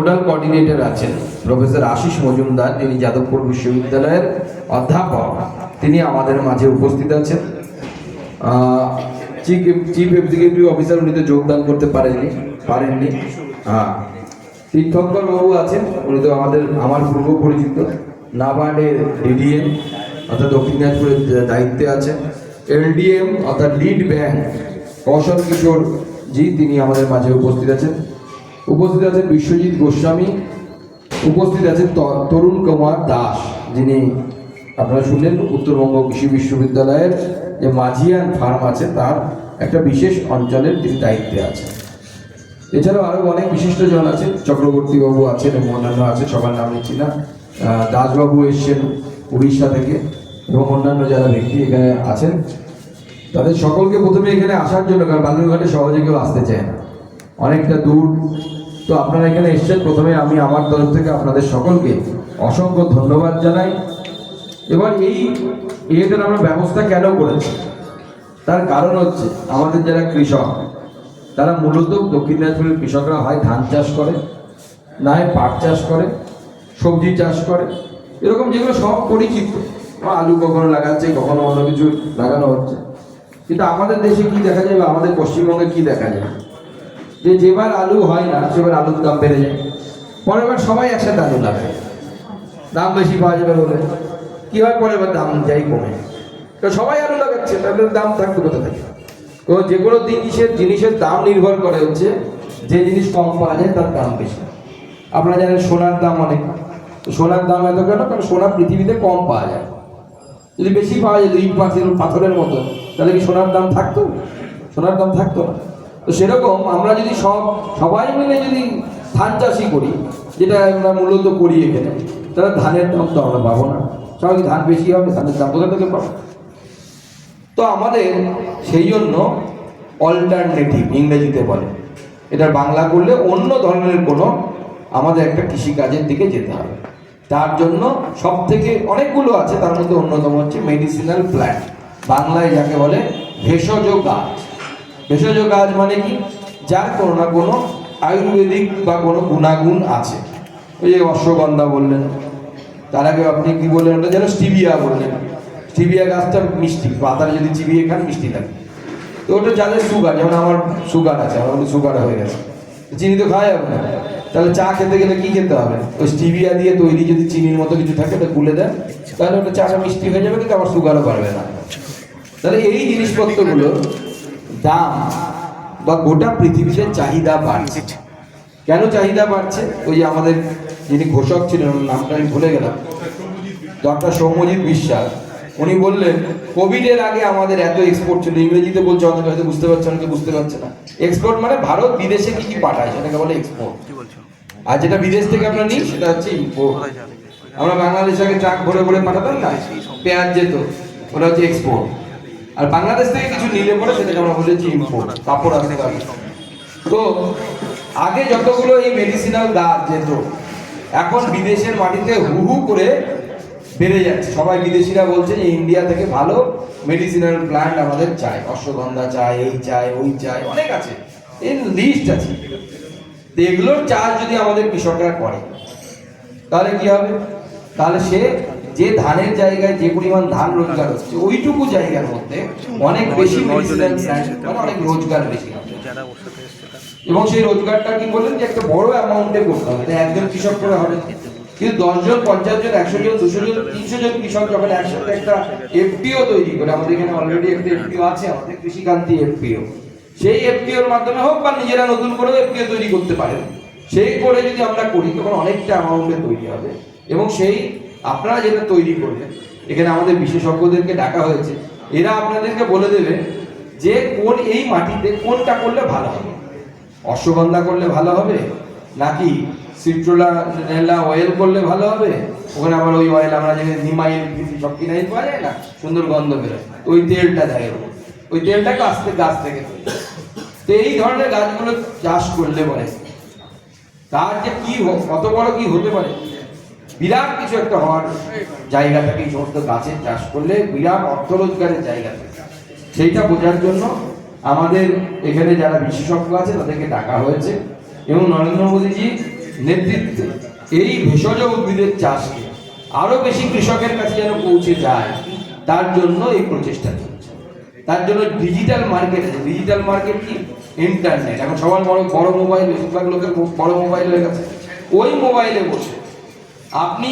Nodal coordinator আছেন professor Ashis Majumdar, তিনি যাদবপুর বিশ্ববিদ্যালয়ের অধ্যাপক, তিনি আমাদের মাঝে উপস্থিত আছেন। চিফ এক্সিকিউটিভ অফিসার উনি তো যোগদান করতে পারেননি। তীর্থঙ্কর বাবু আছেন, উনি তো আমার পূর্ব পরিচিত, নাবার্ডের ডিডিএম অর্থাৎ দক্ষিণ দিনাজপুরের দায়িত্বে আছেন। এলডিএম অর্থাৎ লিড ব্যাংক কৌশল কিশোর জি, তিনি আমাদের মাঝে উপস্থিত আছেন। বিশ্বজিৎ গোস্বামী, উপস্থিত আছেন তরুণ কুমার দাস, যিনি আপনারা শুনলেন উত্তরবঙ্গ কৃষি বিশ্ববিদ্যালয়ের যে মাঝিয়ান ফার্ম আছে তার একটা বিশেষ অঞ্চলের তিনি দায়িত্বে আছেন। এছাড়াও আরও অনেক বিশিষ্টজন আছেন, চক্রবর্তীবাবু আছেন এবং অন্যান্য আছে, সবার নাম নিচ্ছি না। দাসবাবু এসছেন উড়িষ্যা থেকে এবং অন্যান্য যারা ব্যক্তি এখানে আছেন, তাদের সকলকে প্রথমে এখানে আসার জন্য, কারণ বালুরঘাটে সহজে কেউ আসতে চায় না, অনেকটা দূর, তো আপনারা এখানে এসছেন। প্রথমে আমি আমার তরফ থেকে আপনাদের সকলকে অসংখ্য ধন্যবাদ জানাই। এবার এটার আমরা ব্যবস্থা কেন করেছি তার কারণ হচ্ছে, আমাদের যারা কৃষক তারা মূলত দক্ষিণ দিনাজপুরের কৃষকরা হয় ধান চাষ করে, না হয় পাট চাষ করে, সবজি চাষ করে, এরকম যেগুলো সব পরিচিত। আলু কখনো লাগাচ্ছে, কখনো অন্য কিছু লাগানো হচ্ছে। কিন্তু আমাদের দেশে কি দেখা যায় বা আমাদের পশ্চিমবঙ্গে কি দেখা যায়, যেবার আলু হয় না সেবার আলুর দাম বেড়ে যায়, পরের বার সবাই একসাথে আলু লাগায়, দাম বেশি পাওয়া যাবে বলে কি হয়, পরের বার দাম যাই কমে, তো সবাই আলু লাগাচ্ছে, তাদের দাম থাকবে কোথা থেকে? তো যে কোনো জিনিসের দাম নির্ভর করে হচ্ছে যে জিনিস কম পাওয়া যায় তার দাম বেশি। আপনারা জানেন সোনার দাম অনেক, সোনার দাম এত কেন? কারণ সোনা পৃথিবীতে কম পাওয়া যায়। যদি বেশি পাওয়া যায় ইট পাথরের মতো, তাহলে কি সোনার দাম থাকতো? সোনার দাম থাকতো না। তো সেরকম আমরা যদি সবাই মিলে যদি ধান চাষই করি, যেটা আমরা মূলত করি এখানে, তাহলে ধানের দাম তো আমরা পাবো না। সবাই ধান বেশি হবে, ধানের দাম কোথা থেকে পাবো? তো আমাদের সেই জন্য অল্টারনেটিভ ইংরেজিতে বলে, এটার বাংলা করলে অন্য ধরনের কোনো আমাদের একটা কৃষিকাজের দিকে যেতে হবে। তার জন্য সব থেকে অনেকগুলো আছে, তার মধ্যে অন্যতম হচ্ছে মেডিসিনাল প্ল্যান্ট, বাংলায় যাকে বলে ভেষজ গাছ। ভেষজ গাছ মানে কি? যার কোনো না কোনো আয়ুর্বেদিক বা কোনো গুণাগুণ আছে। ওই যে অশ্বগন্ধা বললেন, তার আগে আপনি কি বললেন, ওটা যেন স্টিভিয়া বললেন। স্টিভিয়া গাছটা মিষ্টি, পাতাটা যদি চিবিয়ে খান মিষ্টি লাগে। তো ওটা যাদের সুগার, যেমন আমার সুগার আছে, আমার সুগার হয়ে গেছে, চিনি তো খাওয়া যাবে না, তাহলে চা খেতে গেলে কি খেতে হবে? ওই স্টিভিয়া দিয়ে তৈরি যদি চিনির মতো কিছু থাকে ওটা গুলে দেন, তাহলে ওটা চাটা মিষ্টি হয়ে যাবে, কিন্তু আমার সুগারও বাড়বে না। তাহলে এই জিনিসপত্রগুলো দাম বা গোটা পৃথিবীতে চাহিদা বাড়ছে। কেন চাহিদা বাড়ছে? ওই যে আমাদের যিনি ঘোষক ছিলেন, নামটা আমি ভুলে গেলাম, ডক্টর সৌম্যজিৎ বিশ্বাস, উনি বললেন কোভিডের আগে আমাদের এত এক্সপোর্ট ছিল, ইংরেজিতে বলছে, অনেকে হয়তো বুঝতে পারছে, অনেকে বুঝতে পারছে না। এক্সপোর্ট মানে ভারত বিদেশে কি কি পাঠায় সেটাকে বলে এক্সপোর্ট, আর যেটা বিদেশ থেকে আমরা নিই সেটা হচ্ছে ইম্পোর্ট। আমরা বাংলাদেশে আগে ট্রাক ভরে ভরে পাঠাতাম না, পেঁয়াজ যেত, ওটা হচ্ছে এক্সপোর্ট। আর বাংলাদেশ থেকে কিছু নিলে পরে সেটাকে আমরা বলেছি ইম্পোর্ট, কাপড় আসতে পারে। তো আগে যতগুলো এই মেডিসিনাল গাছ যেত, এখন বিদেশের মাটিতে হু হু করে বেড়ে যাচ্ছে। সবাই বিদেশিরা বলছে যে ইন্ডিয়া থেকে ভালো মেডিসিনাল প্ল্যান্ট আমাদের চাই, অশ্বগন্ধা চাই, এই চাই, ওই চাই, অনেক আছে, এর লিস্ট আছে। এগুলোর চাষ যদি আমাদের কৃষকরা করে তাহলে কি হবে? তাহলে সে যে ধানের জায়গায় যে পরিমাণ ধান রোজগার হচ্ছে, ওইটুকু জায়গার মধ্যে অনেক বেশি মেডিসিনাল প্ল্যান্ট, মানে অনেক রোজগার বেশি হবে। এবং সেই রোজগারটা কি বললেন যে একটা বড় অ্যামাউন্টে করতে হবে, একজন কৃষক করে হবে। কিন্তু 10 জন, 50 জন, 100 জন, 200 জন, 300 জন কৃষক যখন একসাথে একটা এফপিও তৈরি করে, আমাদের এখানে অলরেডি একটা এফপিও আছে, আমাদের কৃষিকান্তি এফপিও, সেই এফপিওর মাধ্যমে হোক বা নিজেরা নতুন করে এফপিও তৈরি করতে পারেন, সেই করে যদি আমরা করি তখন অনেকটা অ্যামাউন্টে তৈরি হবে। এবং সেই আপনারা যেটা তৈরি করবেন, এখানে আমাদের বিশেষজ্ঞদেরকে ডাকা হয়েছে, এরা আপনাদেরকে বলে দেবে যে কোন এই মাটিতে কোনটা করলে ভালো হবে। অশ্বগন্ধা করলে ভালো হবে, নাকি সিট্রোলা অয়েল করলে ভালো হবে? ওখানে আবার ওই অয়েল আমরা যে নিমাইল সব কিনাই পাওয়া যায় না, সুন্দর গন্ধ বেরোয়, ওই তেলটা দেয়, ওই তেলটাকে আস্তে গাছ থেকে। তো এই ধরনের গাছগুলো চাষ করলে পরে তার যে কি কত বড় কি হতে পারে, বিরাট কিছু একটা হওয়ার জায়গা থাকে। এই সমস্ত গাছের চাষ করলে বিরাট অর্থ রোজগারের জায়গা থাকে। সেইটা বোঝার জন্য আমাদের এখানে যারা বিশেষজ্ঞ আছে তাদেরকে ডাকা হয়েছে। এবং নরেন্দ্র মোদীজি নেতৃত্বে এই ভেষজ উদ্ভিদের চাষকে আরো বেশি কৃষকের কাছে যেন পৌঁছে যায়, তার জন্য এই প্রচেষ্টা চলছে। তার জন্য ডিজিটাল মার্কেট আছে। ডিজিটাল মার্কেট কি? ইন্টারনেট। এখন সবার বড় মোবাইল, বেশিরভাগ লোকের বড় মোবাইল হয়ে গেছে। ওই মোবাইলে বসে আপনি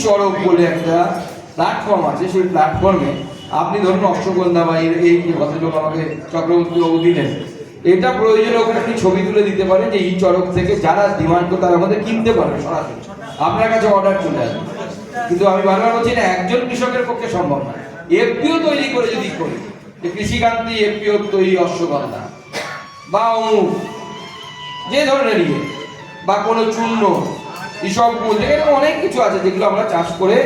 চড়ক বলে একটা প্ল্যাটফর্ম আছে, সেই প্ল্যাটফর্মে আপনি ধরুন অশ্বগন্ধা বা এই ভদ্রলোক আমাকে চক্রবর্তী বাবু দিলেন, এটা প্রয়োজনে ওখানে আপনি ছবি তুলে দিতে পারেন যে চড়ক থেকে যারা ডিমান্ড করে তারা আমাদের কিনতে পারবে, সরাসরি আপনার কাছে অর্ডার চলে আসবে। কিন্তু আমি বারবার বলছি না, একজন কৃষকের পক্ষে সম্ভব না। এফপিও তৈরি করে যদি করি, যে কৃষিকান্তি এফপিও তৈরি অশ্বগন্ধা বা অমুক যে ধরনের বা কোনো চূর্ণ, ইসবগুল, এরকম অনেক কিছু আছে যেগুলো আমরা চাষ করে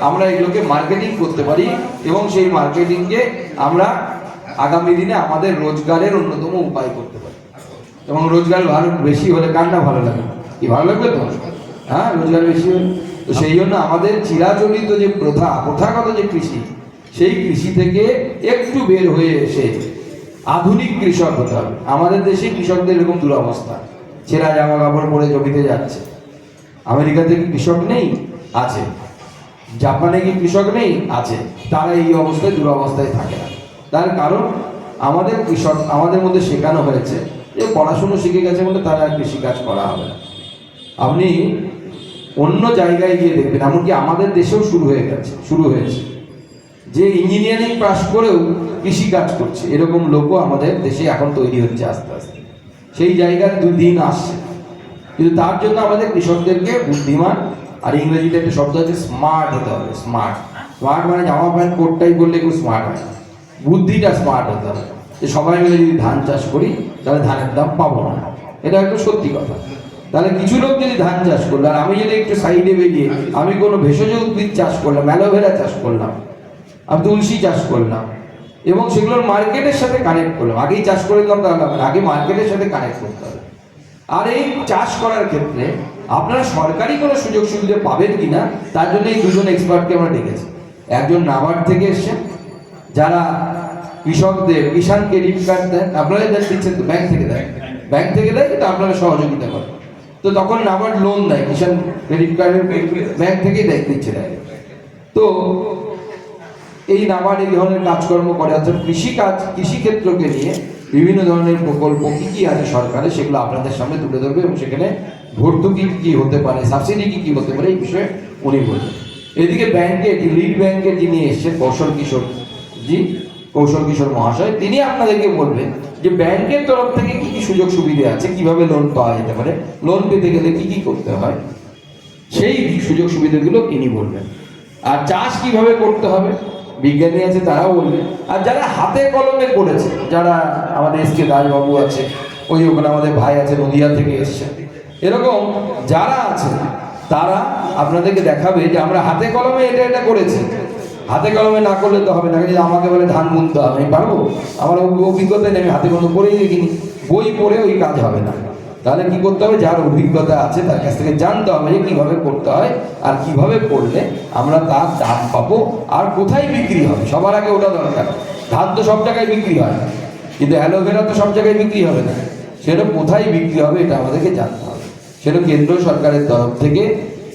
আমরা এগুলোকে মার্কেটিং করতে পারি, এবং সেই মার্কেটিংকে আমরা আগামী দিনে আমাদের রোজগারের অন্যতম উপায় করতে পারি। এবং রোজগার ভালো বেশি হলে কার না ভালো লাগে? কি ভালো লাগবে তো? হ্যাঁ, রোজগার বেশি হলে। তো সেই জন্য আমাদের চিরাচরিত যে প্রথাগত যে কৃষি, সেই কৃষি থেকে একটু বের হয়ে এসে আধুনিক কৃষক হতে হবে। আমাদের দেশে কৃষকদের এরকম দুরবস্থা, ছেঁড়া জামা কাপড় পরে জমিতে যাচ্ছে। আমেরিকাতে কি কৃষক নেই? আছে। জাপানে কি কৃষক নেই? আছে। তারা এই অবস্থায় দুরবস্থায় থাকে না। তার কারণ আমাদের কৃষক, আমাদের মধ্যে শেখানো হয়েছে যে পড়াশুনো শিখে গেছে বলে তারা কৃষিকাজ করা হবে না। আপনি অন্য জায়গায় গিয়ে দেখবেন, এমনকি আমাদের দেশেও শুরু হয়েছে যে ইঞ্জিনিয়ারিং পাস করেও কৃষিকাজ করছে, এরকম লোকও আমাদের দেশে এখন তৈরি হচ্ছে আস্তে আস্তে। সেই জায়গার দিন আসছে, কিন্তু তার জন্য আমাদের কৃষকদেরকে বুদ্ধিমান, আর ইংরেজিতে একটা শব্দ আছে স্মার্ট হতে হবে। স্মার্ট মানে জামা প্যান্ট কোটটাই করলে কেউ স্মার্ট হয় না, বুদ্ধিটা স্মার্ট হতে হবে। যে সবাই মিলে যদি ধান চাষ করি তাহলে ধানের দাম পাবো না, এটা একটা সত্যি কথা। তাহলে কিছু লোক যদি ধান চাষ করলো, আর আমি যদি একটু সাইডে বেরিয়ে আমি কোনো ভেষজ উদ্ভিদ চাষ করলাম, অ্যালোভেরা চাষ করলাম, আমি তুলসী চাষ করলাম, এবং সেগুলোর মার্কেটের সাথে কানেক্ট করলাম। আগেই চাষ করে দিলাম তাহলে আগে মার্কেটের সাথে কানেক্ট করতে হবে। আর এই চাষ করার ক্ষেত্রে আপনারা সরকারি কোনো সুযোগ সুবিধা পাবেন কিনা, তার জন্য এই দুজন এক্সপার্টকে আমরা ডেকেছি। একজন নাবার্ড থেকে এসছেন, যারা কৃষকদের কিষাণ ক্রেডিট কার্ড দেন, আপনারা দিচ্ছেন তো, ব্যাংক থেকে দেয় কিন্তু আপনারা সহযোগিতা করেন। তো তখন নাবার্ড লোন দেয়, কিষাণ ক্রেডিট কার্ডের ব্যাংক থেকেই দিচ্ছে। তো এই নাবার্ড এই ধরনের কাজকর্ম করে, অর্থাৎ কৃষিক্ষেত্রকে নিয়ে বিভিন্ন ধরনের প্রকল্প কি আছে সরকারের, সেগুলো আপনাদের সামনে তুলে ধরবে, এবং সেখানে ভর্তুকি কি হতে পারে, সাবসিডি কি হতে পারে, এই বিষয়ে উনি বলবেন। এদিকে ব্যাংকে লিড ব্যাংকে যিনি এসছেন কৌশল কিশোর মহাশয়, তিনি আপনাদেরকে বলবেন যে ব্যাংকের তরফ থেকে কি কি সুযোগ সুবিধা আছে, কিভাবে লোন পাওয়া যেতে পারে, লোন পেতে গেলে কি কি করতে হয়, সেই সুযোগ সুবিধাগুলো তিনি বলবেন। আর চাষ কিভাবে করতে হবে, বিজ্ঞানী আছে তারাও বলবেন। আর যারা হাতে কলমে করেছে, যারা আমাদের এসকে দাসবাবু আছে, ওখানে আমাদের ভাই আছে নদিয়া থেকে এসছে, এরকম যারা আছে তারা আপনাদেরকে দেখাবে যে আমরা হাতে কলমে এটা করেছি। হাতে কলমে না করলে তো হবে না, যে আমাকে বলে ধান বুনতে হবে, আমি পারবো? আমার অভিজ্ঞতা নেই, আমি হাতে কলমে করেই দেখিনি। বই পড়ে ওই কাজ হবে না। তাহলে কি করতে হবে? যার অভিজ্ঞতা আছে তার কাছ থেকে জানতে হবে যে কিভাবে করতে হয়, আর কিভাবে করলে আমরা তার দাম পাবো, আর কোথায় বিক্রি হবে। সবার আগে ওটা দরকার। ধান তো সব জায়গায় বিক্রি হয়, কিন্তু অ্যালোভেরা তো সব জায়গায় বিক্রি হবে না। সেটা কোথায় বিক্রি হবে এটা আমাদেরকে জানতে হবে। সেটা কেন্দ্র সরকারের তরফ থেকে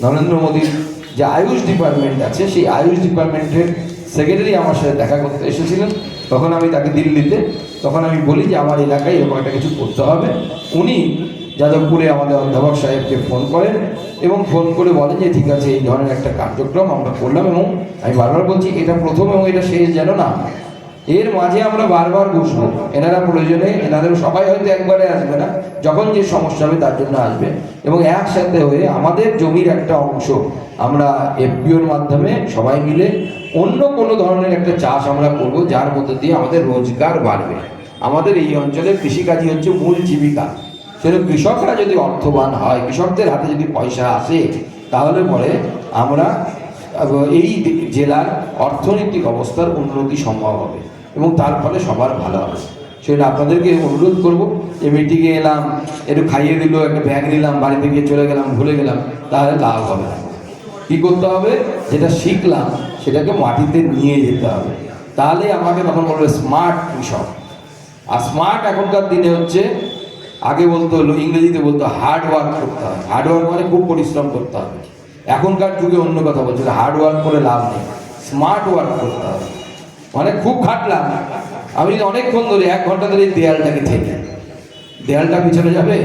নরেন্দ্র মোদীর যে আয়ুষ ডিপার্টমেন্ট আছে, সেই আয়ুষ ডিপার্টমেন্টের সেক্রেটারি আমার সাথে দেখা করতে এসেছিলেন। তখন আমি তাকে দিল্লিতে, তখন আমি বলি যে আমার এলাকায় এরকম একটা কিছু করতে হবে। উনি যাদবপুরে আমাদের অধ্যাপক সাহেবকে ফোন করেন, এবং ফোন করে বলেন যে ঠিক আছে, এই ধরনের একটা কার্যক্রম আমরা করলাম। এবং আমি বারবার বলছি, এটা প্রথম এবং এটা শেষ যেন না, এর মাঝে আমরা বারবার বসবো। এনারা প্রয়োজনে, এনাদের সবাই হয়তো একবারে আসবে না, যখন যে সমস্যা হবে তার জন্য আসবে, এবং একসাথে হয়ে আমাদের জমির একটা অংশ আমরা এফপিওর মাধ্যমে সবাই মিলে অন্য কোনো ধরনের একটা চাষ আমরা করবো, যার মধ্যে দিয়ে আমাদের রোজগার বাড়বে। আমাদের এই অঞ্চলে কৃষিকাজই হচ্ছে মূল জীবিকা। সেটা কৃষকরা যদি অর্থবান হয়, কৃষকদের হাতে যদি পয়সা আসে, তাহলে পরে আমরা এই জেলার অর্থনৈতিক অবস্থার উন্নতি সম্ভব হবে, এবং তার ফলে সবার ভালো হবে। সেটা আপনাদেরকে অনুরোধ করবো যে মিটিংয়ে এলাম, একটু খাইয়ে দিল, একটা ব্যাগ নিলাম, বাড়িতে গিয়ে চলে গেলাম, ভুলে গেলাম, তাহলে লাভ হবে না। কী করতে হবে? যেটা শিখলাম সেটাকে মাটিতে নিয়ে যেতে হবে, তাহলে আমাকে তখন বলবে স্মার্ট কৃষক। আর স্মার্ট এখনকার দিনে হচ্ছে আগে বলতো ইংরেজিতে বলতো হার্ড ওয়ার্ক করতে হবে, হার্ড ওয়ার্ক মানে খুব পরিশ্রম করতে হবে। এখনকার যুগে অন্য কথা বলছে, হার্ড ওয়ার্ক করে লাভ নেই, স্মার্ট ওয়ার্ক করতে হবে। মানে খুব খাটলাম আমি অনেকক্ষণ ধরে, 1 ঘন্টা ধরে দেয়ালটাকে ঠেকে, দেয়ালটা পিছনে যাবে?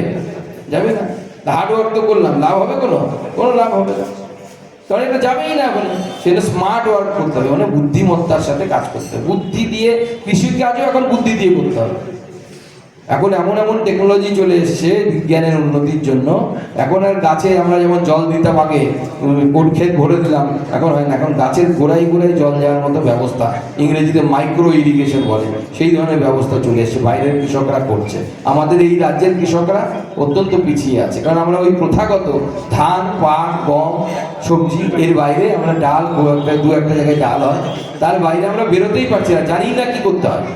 যাবে না। হার্ড ওয়ার্ক তো করলাম, লাভ হবে কোনো লাভ হবে না, কারণ এটা যাবেই না। এখন সেটা স্মার্ট ওয়ার্ক করতে হবে, মানে বুদ্ধিমত্তার সাথে কাজ করতে হবে। বুদ্ধি দিয়ে কৃষির কাজও এখন বুদ্ধি দিয়ে করতে হবে। এখন এমন এমন টেকনোলজি চলে এসেছে বিজ্ঞানের উন্নতির জন্য। এখন আর গাছে আমরা যেমন জল দিতাম আগে, কোট ক্ষেত ভরে দিলাম, এখন হয় না। এখন গাছের গোড়ায় গোড়ায় জল দেওয়ার মতো ব্যবস্থা, ইংরেজিতে মাইক্রো ইরিগেশন বলে, সেই ধরনের ব্যবস্থা চলে এসেছে, বাইরের কৃষকরা করছে। আমাদের এই রাজ্যের কৃষকরা অত্যন্ত পিছিয়ে আছে, কারণ আমরা ওই প্রথাগত ধান, পাট, গম, সবজি, এর বাইরে আমরা ডাল, দু একটা জায়গায় ডাল হয়, তার বাইরে আমরা বেরোতেই পারছি না, জানি না কি করতে হয়।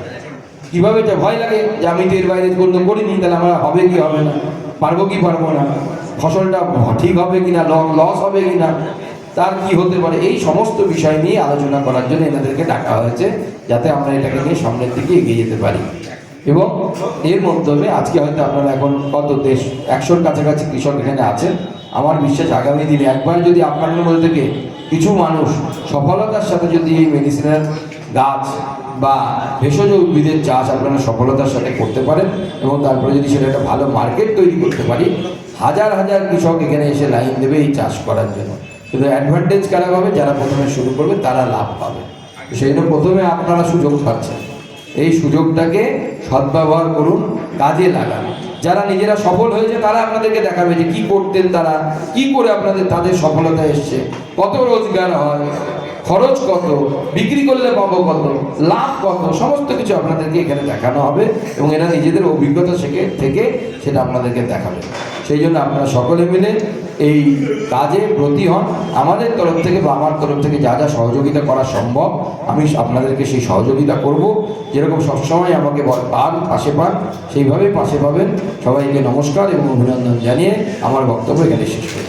কিভাবে ভয় লাগে যে আমি তো এর বাইরে কোনো করিনি, তাহলে আমরা হবে কি হবে না, পারবো কি পারবো না, ফসলটা ঠিক হবে কিনা, লস হবে কিনা, তার কি হতে পারে, এই সমস্ত বিষয় নিয়ে আলোচনা করার জন্য এনাদেরকে ডাকা হয়েছে, যাতে আমরা এটাকে নিয়ে সামনের দিকে এগিয়ে যেতে পারি। এবং এর মাধ্যমে আজকে হয়তো আপনারা এখন কত 100-র কাছাকাছি কৃষক এখানে আছেন। আমার বিশ্বাস আগামী দিনে একবার যদি আপনাদের মধ্যে থেকে কিছু মানুষ সফলতার সাথে যদি এই মেডিসিনাল গাছ বা ভেষজ উদ্ভিদের চাষ আপনারা সফলতার সাথে করতে পারেন, এবং তারপরে যদি সেটা একটা ভালো মার্কেট তৈরি করতে পারি, হাজার হাজার কৃষক এখানে এসে লাইন দেবে এই চাষ করার জন্য। কিন্তু অ্যাডভান্টেজ কারা পাবে? যারা প্রথমে শুরু করবে তারা লাভ পাবে। সেই জন্য প্রথমে আপনারা সুযোগ পাচ্ছেন, এই সুযোগটাকে সদ্ব্যবহার করুন, কাজে লাগান। যারা নিজেরা সফল হয়েছে তারা আপনাদেরকে দেখাবে যে কি করতেন তারা, কি করে তাদের সফলতা এসছে, কত রোজগার হয়, খরচ কত, বিক্রি করলে পাবো কত, লাভ কত, সমস্ত কিছু আপনাদেরকে এখানে দেখানো হবে, এবং এরা নিজেদের অভিজ্ঞতা থেকে সেটা আপনাদেরকে দেখাবে। সেই জন্য আপনারা সকলে মিলে এই কাজে ব্রতী হন। আমাদের তরফ থেকে বা আমার তরফ থেকে যা যা সহযোগিতা করা সম্ভব আমি আপনাদেরকে সেই সহযোগিতা করব। যেরকম সবসময় আমাকে পাশে পান, সেইভাবেই পাশে পাবেন। সবাইকে নমস্কার এবং অভিনন্দন জানিয়ে আমার বক্তব্য এখানে শেষ করি।